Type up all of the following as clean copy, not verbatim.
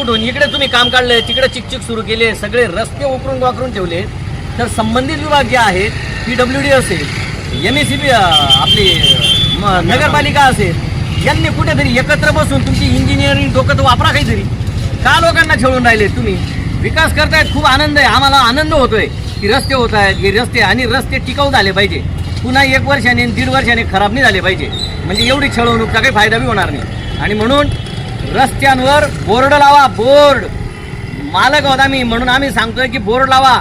कुठून इकडे तुम्ही काम काढले, तिकडे चिकचिक सुरू केले, सगळे रस्ते उकरून वाकरून ठेवले, तर संबंधित विभाग जे आहेत, PWD असेल, MECB आपली नगरपालिका असेल, यांनी कुठेतरी एकत्र बसून तुमची इंजिनिअरिंग डोकं तर वापरा काहीतरी. का लोकांना छळून राहिले तुम्ही? विकास करतायत, खूप आनंद आहे, आम्हाला आनंद होतोय की रस्ते होत आहेत, हे रस्ते आणि रस्ते टिकाऊ झाले पाहिजे, पुन्हा 1 वर्षाने 1.5 वर्षाने खराब नाही झाले पाहिजे. म्हणजे एवढी छळवणूकचा काही फायदा बी होणार नाही. आणि म्हणून रस्त्यांवर बोर्ड लावा, बोर्ड मालक होता मी, म्हणून आम्ही सांगतोय की बोर्ड लावा.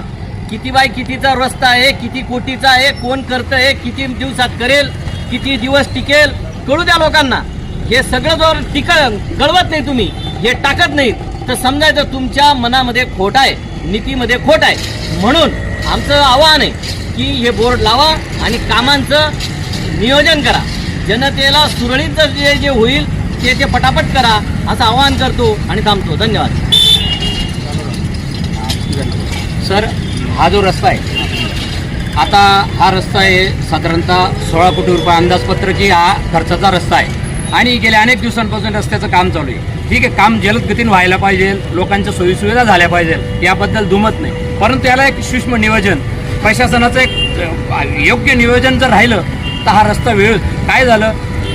किती बाय कितीचा रस्ता आहे, किती कोटीचा आहे, कोण करतं आहे, किती दिवसात करेल, किती दिवस टिकेल, कळू द्या लोकांना. हे सगळं जर कळवत नाही तुम्ही, हे टाकत नाहीत, तर समजायचं तुमच्या मनामध्ये खोट आहे, नीतीमध्ये खोट आहे. म्हणून आमचं आव्हान आहे की हे बोर्ड लावा आणि कामांचं नियोजन करा. जनतेला सुरळीत जे होईल ते पटापट करा, असं आवाहन करतो आणि थांबतो. धन्यवाद. सर, हा जो रस्ता आहे, आता हा रस्ता आहे साधारणतः 16 कोटी रुपये अंदाजपत्रकी हा खर्चाचा रस्ता आहे आणि गेल्या अनेक दिवसांपासून रस्त्याचं काम चालू आहे. ठीक आहे, काम जलद गतीने व्हायला पाहिजे, लोकांच्या सोयीसुविधा झाल्या पाहिजे, याबद्दल दुमत नाही. परंतु याला एक सूक्ष्म नियोजन, प्रशासनाचं एक योग्य नियोजन जर राहिलं तर हा रस्ता वेळ काय झालं,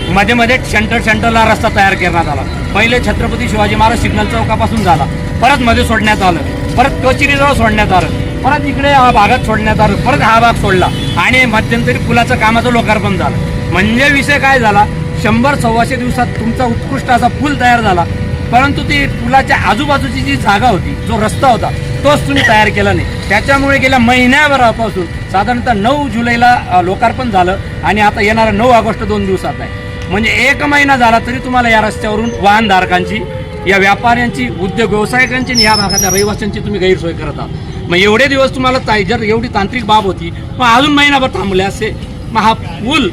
मध्ये सेंटरला रस्ता तयार करण्यात आला. पहिले छत्रपती शिवाजी महाराज सिग्नल चौकापासून झाला, परत मध्ये सोडण्यात आलं, परत कचेरीजवळ सोडण्यात आलं, परत इकडे हा भागात सोडण्यात आलं, परत हा भाग सोडला आणि मध्यंतरी पुलाचं कामाचं लोकार्पण झालं. म्हणजे विषय काय झाला, 100-125 दिवसात तुमचा उत्कृष्ट असा पूल तयार झाला, परंतु ती पुलाच्या आजूबाजूची जी जागा होती, जो रस्ता होता, तोच तुम्ही तयार केला नाही. त्याच्यामुळे गेल्या महिन्याभरापासून साधारणतः 9 जुलैला लोकार्पण झालं आणि आता येणारा 9 ऑगस्ट 2 दिवसात आहे. म्हणजे 1 महिना झाला तरी तुम्हाला या रस्त्यावरून वाहनधारकांची, या व्यापाऱ्यांची, उद्योग व्यावसायिकांची आणि या भागातल्या रहिवाशांची तुम्ही गैरसोय करत आहात. मग एवढे दिवस तुम्हाला जर एवढी तांत्रिक बाब होती, मग अजून महिनाभर थांबले असते, मग हा पूल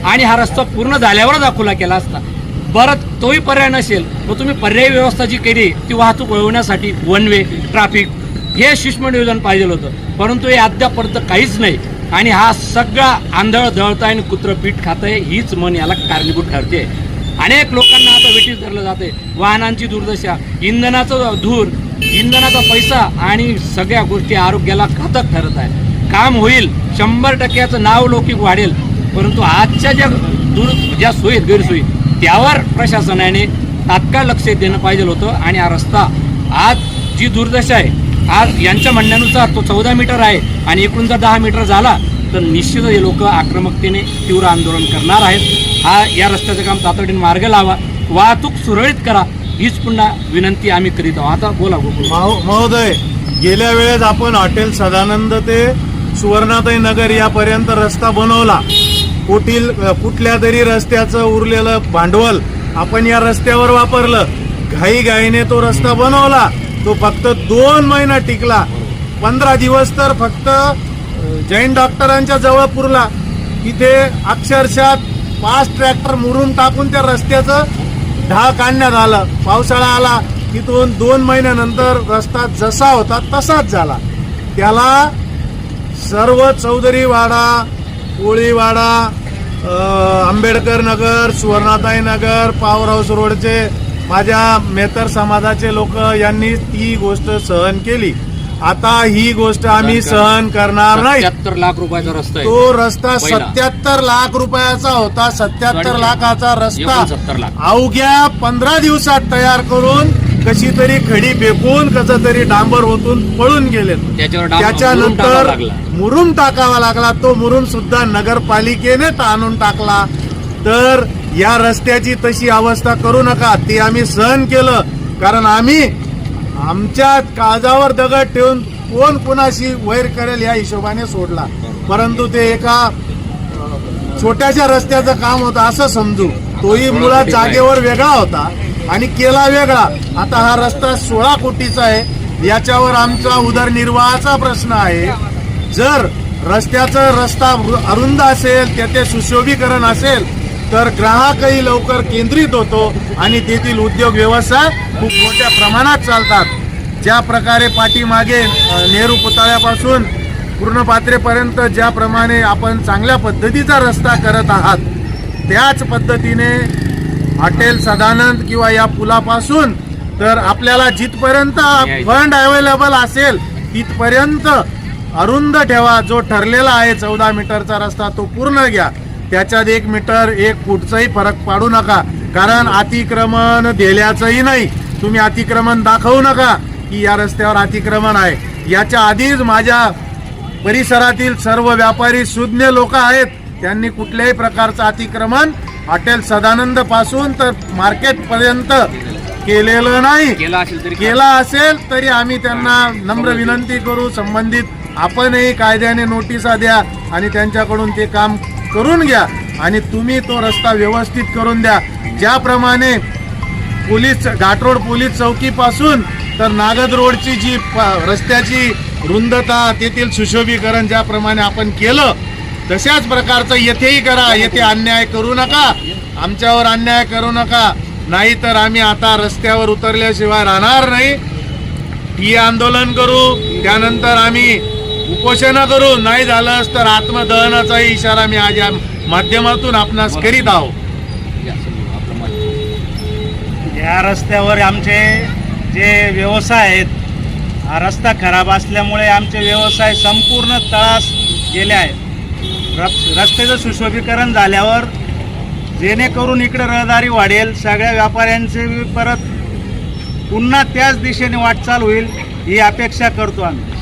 आणि हा रस्ता पूर्ण झाल्यावर दाखवला केला असता. परत तोही पर्याय नसेल, मग तुम्ही पर्यायी व्यवस्था जी केली ती वाहतूक वळवण्यासाठी वन वे, ट्रॅफिक, हे सूक्ष्म नियोजन पाहिजे होतं. परंतु हे अद्यापर्यंत काहीच नाही आणि हा सगळा आंधळ दळताय आणि कुत्रं पीठ खातंय, हीच मन याला कारणीभूत ठरते. अनेक लोकांना आता वेठीस धरलं जाते, वाहनांची दुर्दशा, इंधनाचं धूर, इंधनाचा पैसा आणि सगळ्या गोष्टी आरोग्याला घातक ठरत आहे. काम होईल, 100% नावलौकिक वाढेल, परंतु आजच्या ज्या सोयी गैरसोयी त्यावर प्रशासनाने तात्काळ लक्ष देणं पाहिजे होतं. आणि हा रस्ता आज जी दुर्दशा आहे, आज यांच्या म्हणण्यानुसार तो 14 मीटर आहे आणि इकडून जर 10 मीटर झाला तर निश्चितच हे लोक आक्रमकतेने तीव्र आंदोलन करणार आहेत. या रस्त्याचं काम तातडीने मार्ग लावा, वाहतूक सुरळीत करा, हीच पुन्हा विनंती आम्ही करीत आहोत. आता बोला महोदय, गेल्या वेळेस आपण हॉटेल सदानंद ते सुवर्णाताई नगर यापर्यंत रस्ता बनवला. कुठल्या तरी रस्त्याचं उरलेलं भांडवल आपण या रस्त्यावर वापरलं, घाईघाईने तो रस्ता बनवला. तो फक्त 2 महिना टिकला, 15 दिवस तर फक्त जैन डॉक्टरांच्या जवळ पुरला. तिथे अक्षरशः 5 ट्रॅक्टर मुरुम टाकून त्या रस्त्याचं ढाळ काढण्यात आलं. पावसाळा आला, तिथून 2 महिन्यानंतर रस्ता जसा होता तसाच झाला. त्याला सर्व चौधरीवाडा, कोळीवाडा, आंबेडकर नगर, सुवर्णाताई नगर, पॉवर हाऊस रोडचे माझ्या मेहतर समाजाचे लोक यांनी ती गोष्ट सहन केली. आता ही गोष्ट आम्ही सहन करणार नाही. 77 लाख रुपयाचा रस्ता आहे तो रस्ता 77 लाख रुपयाचा होता. 77 लाखाचा रस्ता अवघ्या 15 दिवसात तयार करून कशी तरी खडी फेकून कसं तरी डांबर होतून पळून गेले. त्याच्यानंतर मुरुम टाकावा लागला. तो मुरुम सुद्धा नगरपालिकेने आणून टाकला. तर या रस्त्याची तशी अवस्था करू नका, ती आम्ही सहन केलं. कारण आम्ही आमच्या काळजावर दगड ठेवून कोण कोणाशी वैर करेल या हिशोबाने सोडला. परंतु ते एका छोट्याशा रस्त्याचं काम होतं असं समजू. तोही मुळात जागेवर वेगळा होता आणि केला वेगळा. आता हा रस्ता 16 कोटीचा आहे. याच्यावर आमचा उदरनिर्वाहाचा प्रश्न आहे. जर रस्ता अरुंद असेल, त्याचे सुशोभीकरण असेल तर ग्राहकही लवकर केंद्रित होतो आणि तेथील उद्योग व्यवसाय खूप मोठ्या प्रमाणात चालतात. ज्या प्रकारे पाठीमागे नेहरू पुतळ्यापासून पूर्णपात्रेपर्यंत ज्याप्रमाणे आपण चांगल्या पद्धतीचा रस्ता करत आहात, त्याच पद्धतीने हॉटेल सदानंद किंवा या पुलापासून तर आपल्याला जिथपर्यंत फंड अवेलेबल असेल तिथपर्यंत अरुंद ठेवा. जो ठरलेला आहे 14 मीटरचा रस्ता तो पूर्ण घ्या. त्याच्यात 1 मीटर 1 फूटचाही फरक पाडू नका. कारण अतिक्रमण दिल्याचंही नाही. तुम्ही अतिक्रमण दाखवू नका की या रस्त्यावर अतिक्रमण आहे. याच्या आधीच माझ्या परिसरातील सर्व व्यापारी सुज्ञ लोक आहेत. त्यांनी कुठल्याही प्रकारचं अतिक्रमण हॉटेल सदानंद पासून तर मार्केट पर्यंत केलेलं नाही. केला असेल तरी आम्ही त्यांना नम्र विनंती करू, संबंधित आपणही कायद्याने नोटिसा द्या आणि त्यांच्याकडून ते काम करून घ्या आणि तुम्ही तो रस्ता व्यवस्थित करून द्या. ज्याप्रमाणे पोलीस घाटरोड पोलीस चौकीपासून तर नागद रोडची जी रस्त्याची रुंदता तेथील सुशोभीकरण ज्याप्रमाणे आपण केलं तशाच प्रकारचं येथेही करा. येथे अन्याय करू नका, आमच्यावर अन्याय करू नका. नाहीतर आम्ही आता रस्त्यावर उतरल्याशिवाय राहणार नाही. ठिय्या आंदोलन करू, त्यानंतर आम्ही उपोषण करू. नाही झालंच तर आत्मदहनाचाही इशारा मी आज या माध्यमातून आपणास करीत आहोत. या रस्त्यावर आमचे जे व्यवसाय आहेत, हा रस्ता खराब असल्यामुळे आमचे व्यवसाय संपूर्ण तळास गेले आहेत. रस्त्याचं सुशोभीकरण झाल्यावर जेणेकरून इकडे रहदारी वाढेल, सगळ्या व्यापाऱ्यांचे परत पुन्हा त्याच दिशेने वाटचाल होईल ही अपेक्षा करतो आम्ही.